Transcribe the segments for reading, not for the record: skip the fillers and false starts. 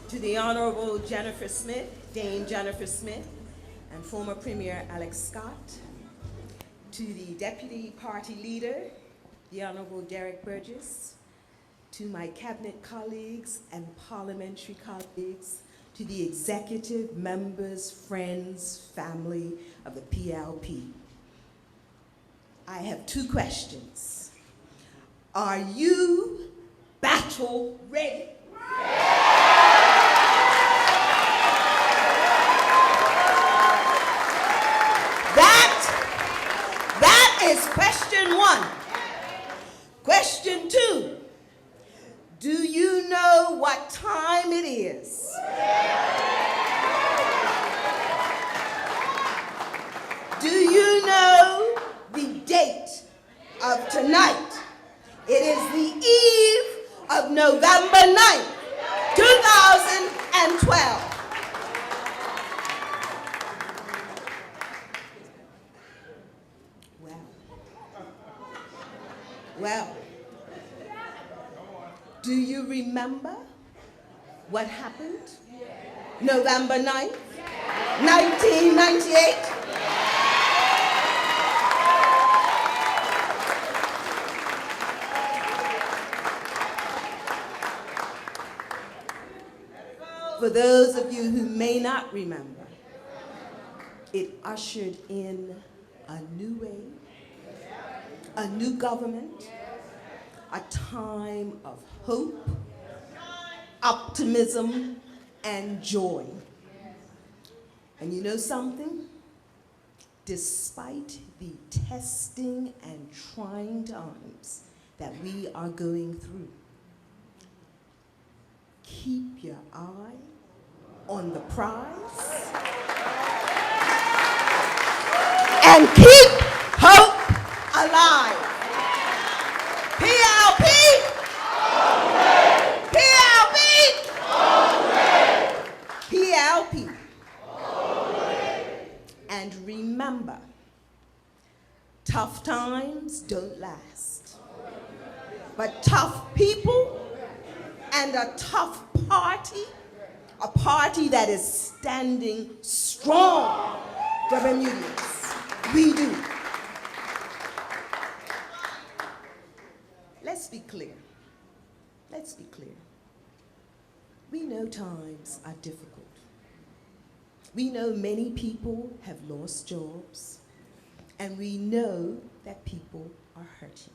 To the Honorable Jennifer Smith, Dame Jennifer Smith, and former Premier Alex Scott. To the Deputy Party Leader, the Honorable Derek Burgess. To my cabinet colleagues and parliamentary colleagues. To the executive members, friends, family of the PLP. I have two questions. Are you battle ready? That is question one. Question two, do you know what time it is? Do you know the date of tonight? It is the eve of November 9th, 2012. Well, do you remember what happened November 9th, 1998? For those of you who may not remember, it ushered in a new wave, a new government, a time of hope, optimism, and joy. And you know something? Despite the testing and trying times that we are going through, keep your eye on the prize and keep hope alive. PLP! PLP! PLP! And remember, tough times don't last, but tough people and a tough party, a party that is standing strong for Bermudians. We do. Let's be clear. Let's be clear. We know times are difficult. We know many people have lost jobs, and we know that people are hurting.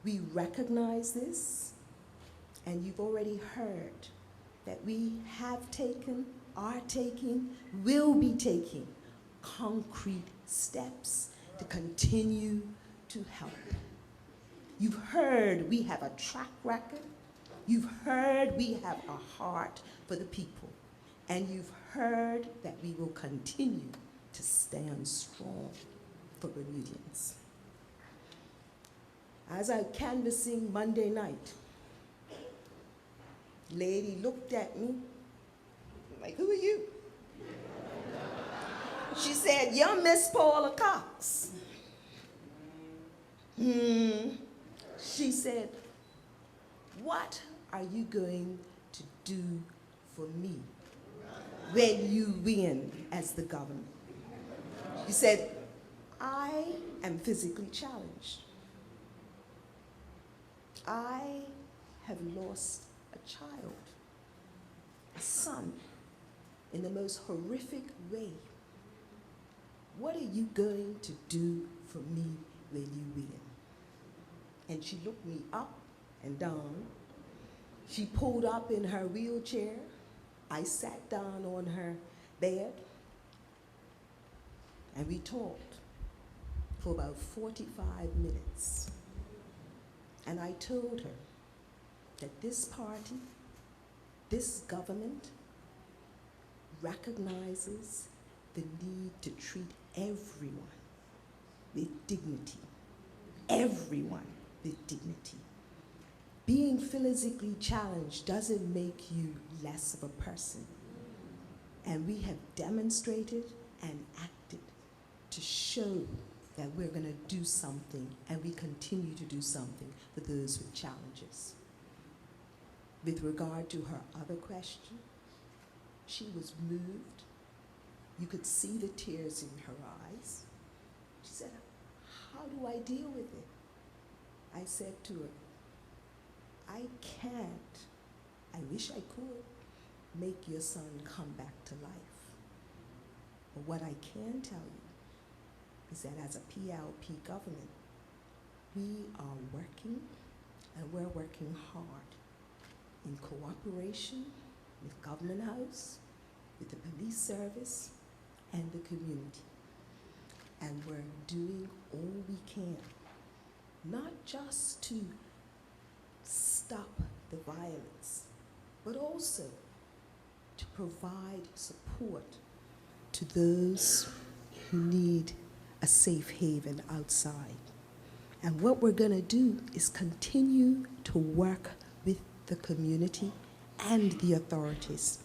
We recognize this, and you've already heard that we have taken, are taking, will be taking concrete steps to continue to help. You've heard we have a track record. You've heard we have a heart for the people. And you've heard that we will continue to stand strong for Bermudians. As I was canvassing Monday night, lady looked at me like, who are you? She said, you're Miss Paula Cox. She said, what are you going to do for me when you win as the governor? She said, I am physically challenged. I have lost a child, a son, in the most horrific way. What are you going to do for me when you win? And she looked me up and down. She pulled up in her wheelchair. I sat down on her bed, and we talked for about 45 minutes. And I told her that this party, this government, recognizes the need to treat everyone with dignity. Everyone with dignity. Being physically challenged doesn't make you less of a person. And we have demonstrated and acted to show that we're going to do something, and we continue to do something for those with challenges. with regard to her other question, she was moved. You could see the tears in her eyes. She said, how do I deal with it? I said to her, I can't, I wish I could, make your son come back to life. But what I can tell you is that as a PLP government, we are working, and we're working hard in cooperation with Government House, with the police service, and the community. And we're doing all we can, not just to stop the violence, but also to provide support to those who need a safe haven outside. And what we're going to do is continue to work with the community and the authorities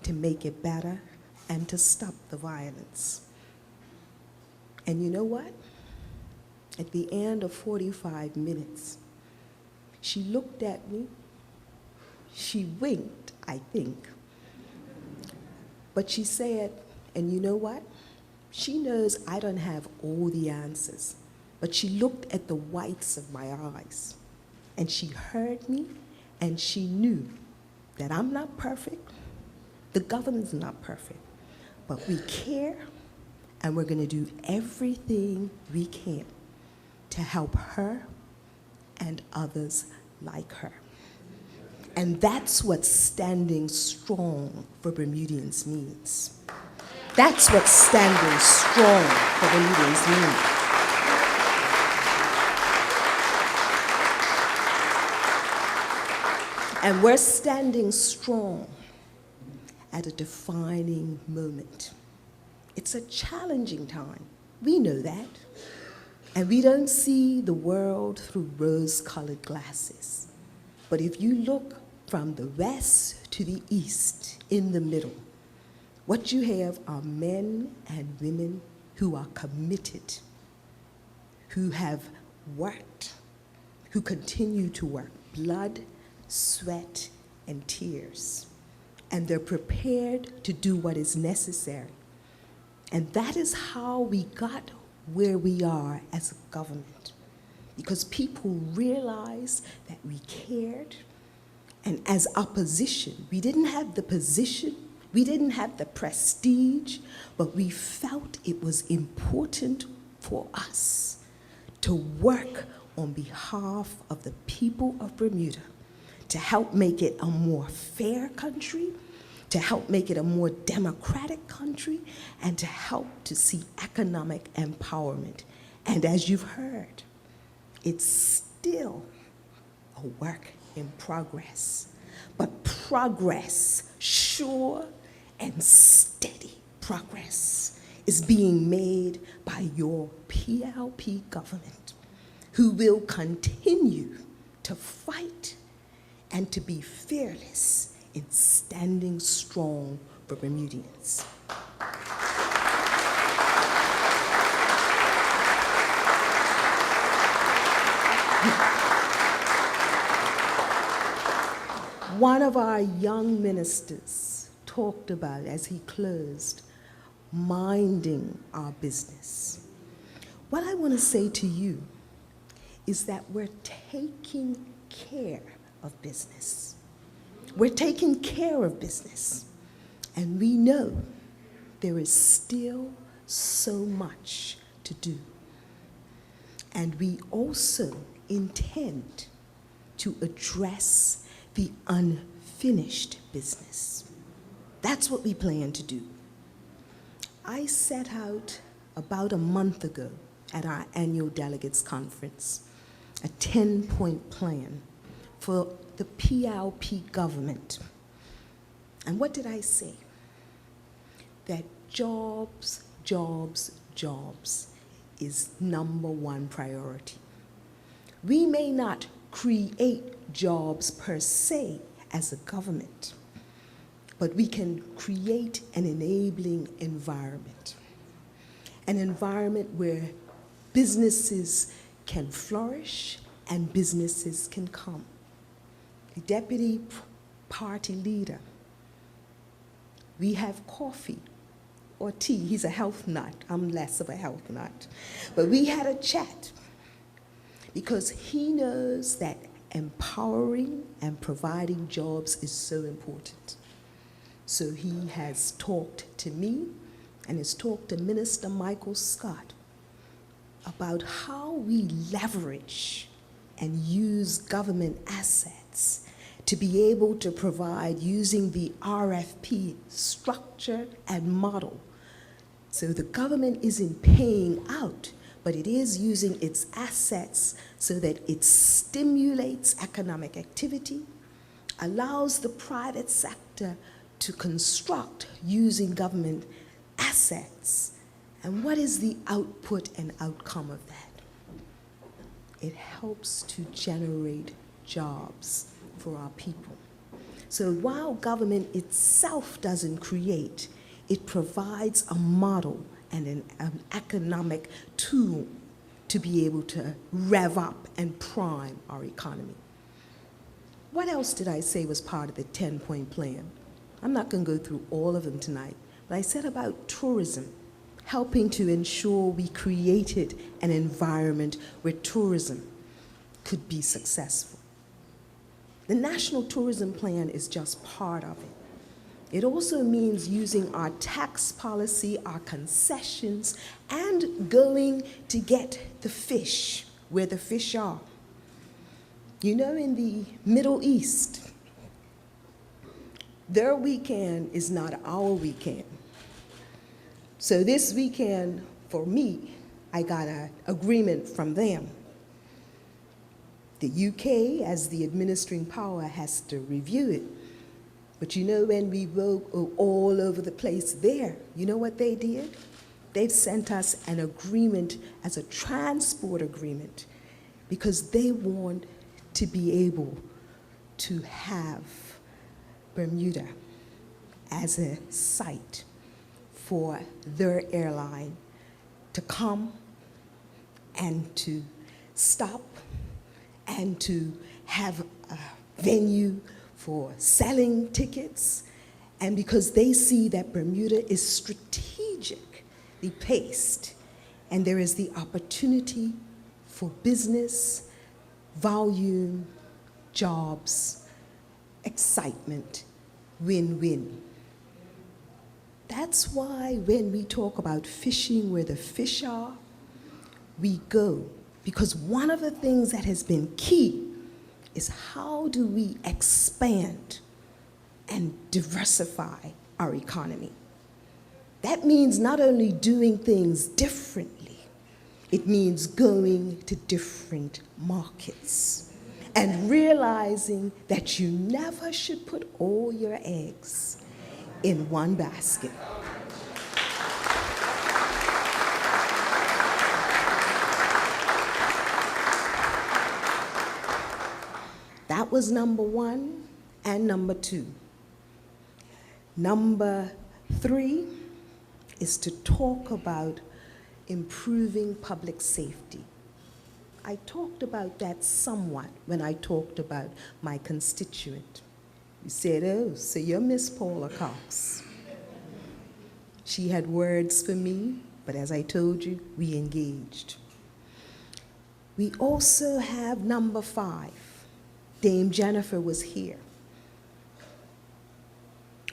to make it better and to stop the violence. And you know what? At the end of 45 minutes, she looked at me, she winked, I think, but she said, and you know what? She knows I don't have all the answers, but she looked at the whites of my eyes, and she heard me, and she knew that I'm not perfect, the government's not perfect, but we care, and we're gonna do everything we can to help her and others like her. And that's what standing strong for Bermudians means. That's what standing strong for Bermudians means. And we're standing strong at a defining moment. It's a challenging time. We know that. And we don't see the world through rose-colored glasses. But if you look from the west to the east, in the middle, what you have are men and women who are committed, who have worked, who continue to work, blood, sweat, and tears. And they're prepared to do what is necessary. And that is how we got where we are as a government, because people realized that we cared, and as opposition, we didn't have the position, we didn't have the prestige, but we felt it was important for us to work on behalf of the people of Bermuda to help make it a more fair country, to help make it a more democratic country, and to help to see economic empowerment. And as you've heard, it's still a work in progress, but progress, sure and steady progress, is being made by your PLP government, who will continue to fight and to be fearless in standing strong for Bermudians. One of our young ministers talked about, as he closed, minding our business. What I want to say to you is that we're taking care of business. We're taking care of business, and we know there is still so much to do. And we also intend to address the unfinished business. That's what we plan to do. I set out about a month ago at our annual delegates conference a 10-point plan for the PLP government. And what did I say? That jobs, jobs, jobs is #1 priority. We may not create jobs per se as a government, but we can create an enabling environment. An environment where businesses can flourish and businesses can come. The Deputy party leader. We have coffee or tea. He's a health nut. I'm less of a health nut. But we had a chat because he knows that empowering and providing jobs is so important. So he has talked to me and has talked to Minister Michael Scott about how we leverage and use government assets to be able to provide using the RFP structure and model. So the government isn't paying out, but it is using its assets so that it stimulates economic activity, allows the private sector to construct using government assets. And what is the output and outcome of that? It helps to generate jobs for our people. So while government itself doesn't create, it provides a model and an economic tool to be able to rev up and prime our economy. What else did I say was part of the 10-point plan? I'm not going to go through all of them tonight, but I said about tourism, helping to ensure we created an environment where tourism could be successful. The National Tourism Plan is just part of it. It also means using our tax policy, our concessions, and going to get the fish where the fish are. You know, in the Middle East, their weekend is not our weekend. So this weekend, for me, I got an agreement from them. The UK, as the administering power, has to review it. But you know, when we were all over the place there, you know what they did? They've sent us an agreement as a transport agreement because they want to be able to have Bermuda as a site for their airline to come and to stop and to have a venue for selling tickets, and because they see that Bermuda is strategically placed and there is the opportunity for business, volume, jobs, excitement, win-win. That's why when we talk about fishing where the fish are, we go. Because one of the things that has been key is how do we expand and diversify our economy? That means not only doing things differently, it means going to different markets and realizing that you never should put all your eggs in one basket. That was number one and number two. Number three is to talk about improving public safety. I talked about that somewhat when I talked about my constituent. You said, oh, so you're Miss Paula Cox. She had words for me, but as I told you, we engaged. We also have number 5. Dame Jennifer was here.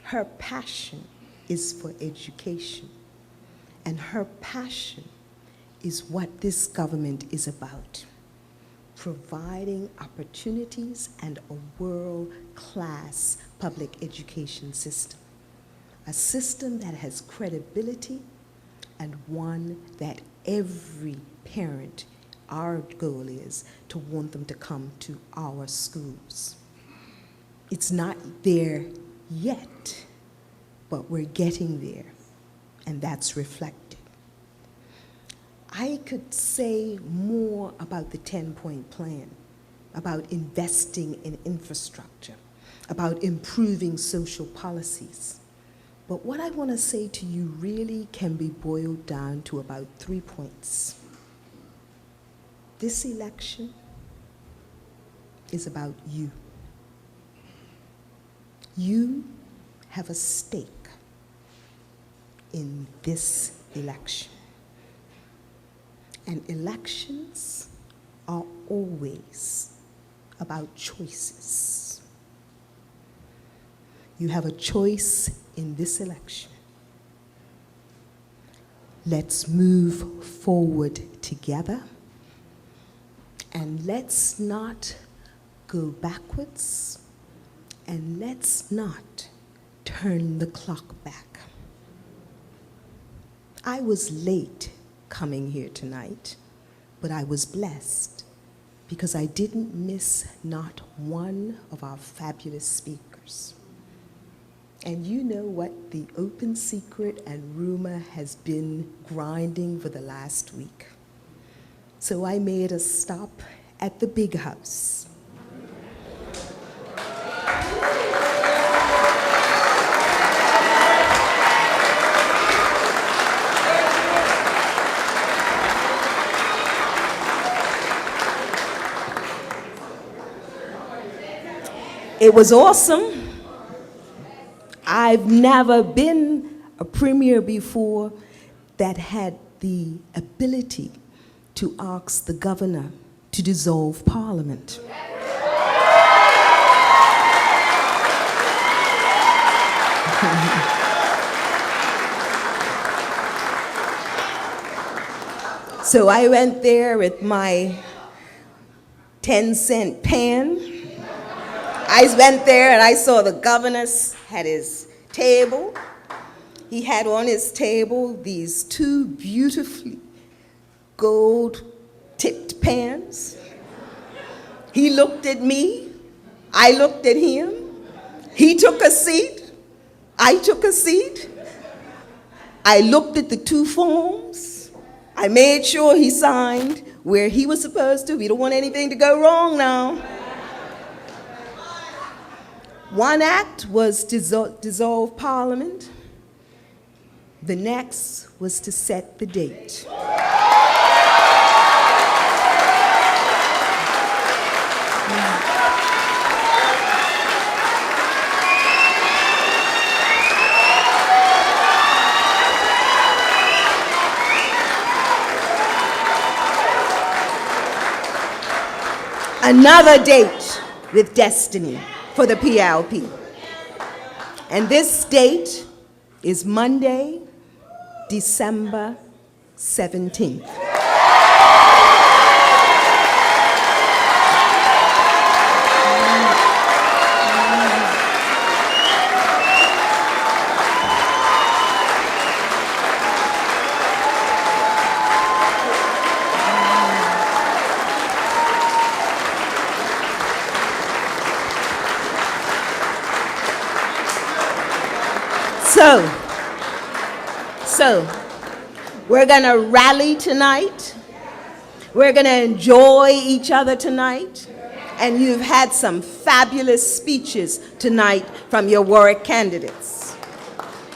Her passion is for education, and her passion is what this government is about, providing opportunities and a world-class public education system, a system that has credibility and one that every parent, our goal is to want them to come to our schools. It's not there yet, but we're getting there, and that's reflected. I could say more about the 10-point plan, about investing in infrastructure, about improving social policies. But what I want to say to you really can be boiled down to about 3 points. This election is about you. You have a stake in this election. And elections are always about choices. You have a choice in this election. Let's move forward together, and let's not go backwards, and let's not turn the clock back. I was late coming here tonight, but I was blessed because I didn't miss not one of our fabulous speakers. And you know what the open secret and rumor has been grinding for the last week. So I made a stop at the big house. It was awesome. I've never been a premier before that had the ability to ask the governor to dissolve Parliament. So I went there with my 10-cent pen. I went there and I saw the governor had his table. He had on his table these two beautifully gold-tipped pens. He looked at me. I looked at him. He took a seat. I took a seat. I looked at the two forms. I made sure he signed where he was supposed to. We don't want anything to go wrong now. One act was to dissolve Parliament. The next was to set the date. Another date with destiny for the PLP. And this date is Monday, December 17th. So, we're going to rally tonight. We're going to enjoy each other tonight. And you've had some fabulous speeches tonight from your Warwick candidates.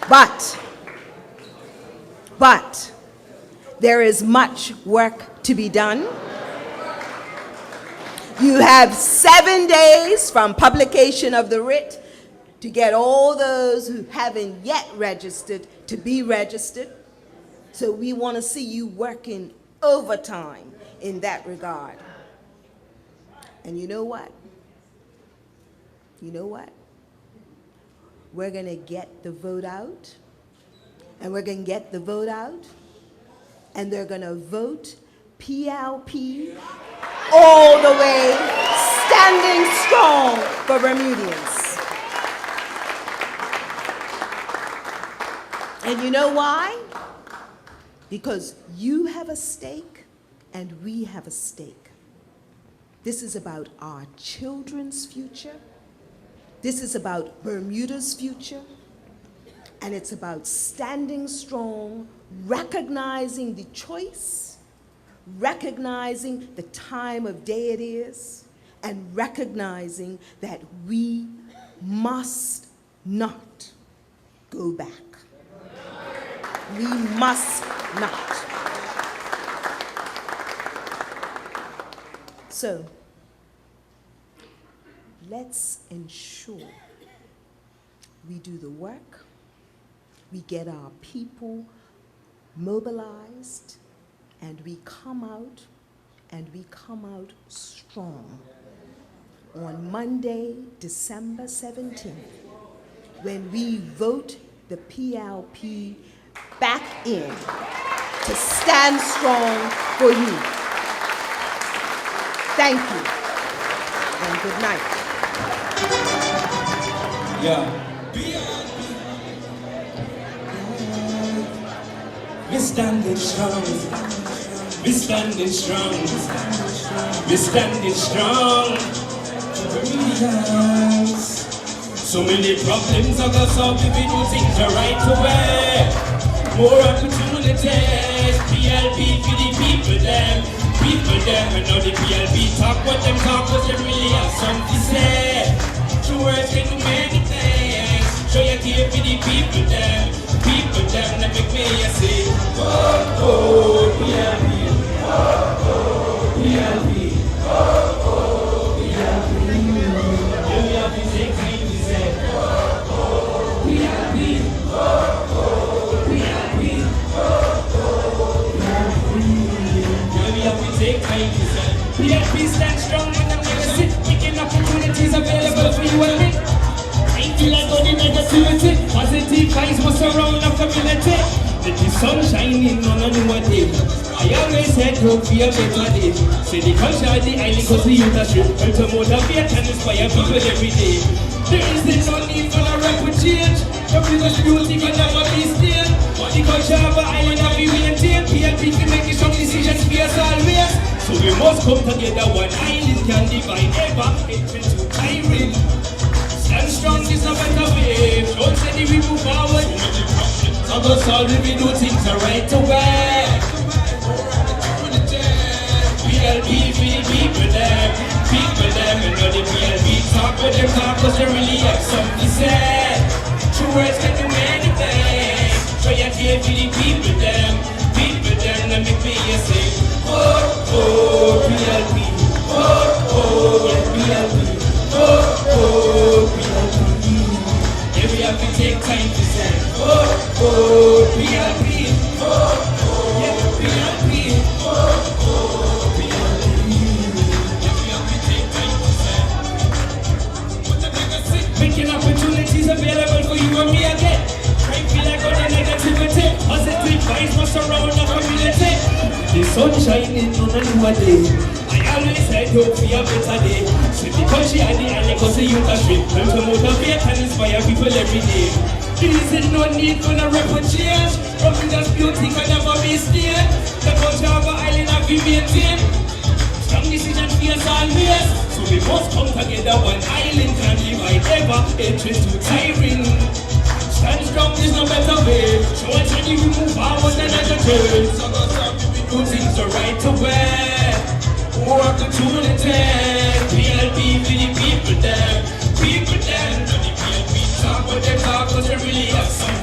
But there is much work to be done. You have 7 days from publication of the writ to get all those who haven't yet registered to be registered. So we want to see you working overtime in that regard. And you know what? You know what? We're going to get the vote out, and we're going to get the vote out, and they're going to vote PLP all the way, standing strong for Bermudians. And you know why? Because you have a stake and we have a stake. This is about our children's future. This is about Bermuda's future. And it's about standing strong, recognizing the choice, recognizing the time of day it is, and recognizing that we must not go back. We must not. So, let's ensure we do the work, we get our people mobilized, and we come out strong. On Monday, December 17th, when we vote the PLP back in to stand strong for you. Thank you, and good night. Yeah. We're standing strong. We're standing strong. We're standing strong. So many problems are gonna solve if we do things the right way. More opportunities. PLP for the people them. People them. And now the PLP talk what them talk, but they really have something to say. True words can do many things. Show your care for the people them. People them that make me say, oh, oh, PLP. Oh, oh, PLP. Oh, oh, PLP. You have to take time to say, oh, oh, PLP. Oh, oh, PLP. Oh, oh, PLP. You have to take time to say, PLP stand strong in the legacy, making opportunities available for you and me. I feel like all the negativity, positive vibes must surround the community. Let the sun shining on a new day. I always said hope for a better day. Say the culture of the island cause the youth are strip. Help to motivate and inspire people every day. There is no need for a rapid change. The people's beauty can never be still. The culture of the island have we maintained. PLP can make strong decisions for us always. So we must come together, one island can divide ever. It's too tiring. Stand strong is a better way. Don't say we move forward. So go solve if we do things the right way. PLP for the people them. People them and know the PLP talk with them talk cause they really have something to say. True words can do many things. Show your care for the people them. People them that make me say, oh, oh, PLP. Oh, oh, PLP. Oh, oh, PLP. Yeah, we have to take time to say, oh, oh, PLP. Oh, oh, yeah, PLP. Oh, oh, PLP. Yeah, we have to take time to say, what the legacy? Making opportunities available for you and me again. Right, feel like all the negativity. Positive vibes must surround the community. The sun shining on a new day. I always said hope for a better day. See the country and the island cause the youth are strip. Help to motivate and inspire people every day. There is no need for no rapid change. Professional beauty can never be stained. The culture of the island have been maintained. Strong decisions for us always. So we must come together, one island can divide ever. It's too tiring. Stand strong is no better way. Show us when you move forward and not turn. So go stop if we do things the right way. More opportunities, PLP for the people there. People there, know the PLP talk what they talk cause they really have something.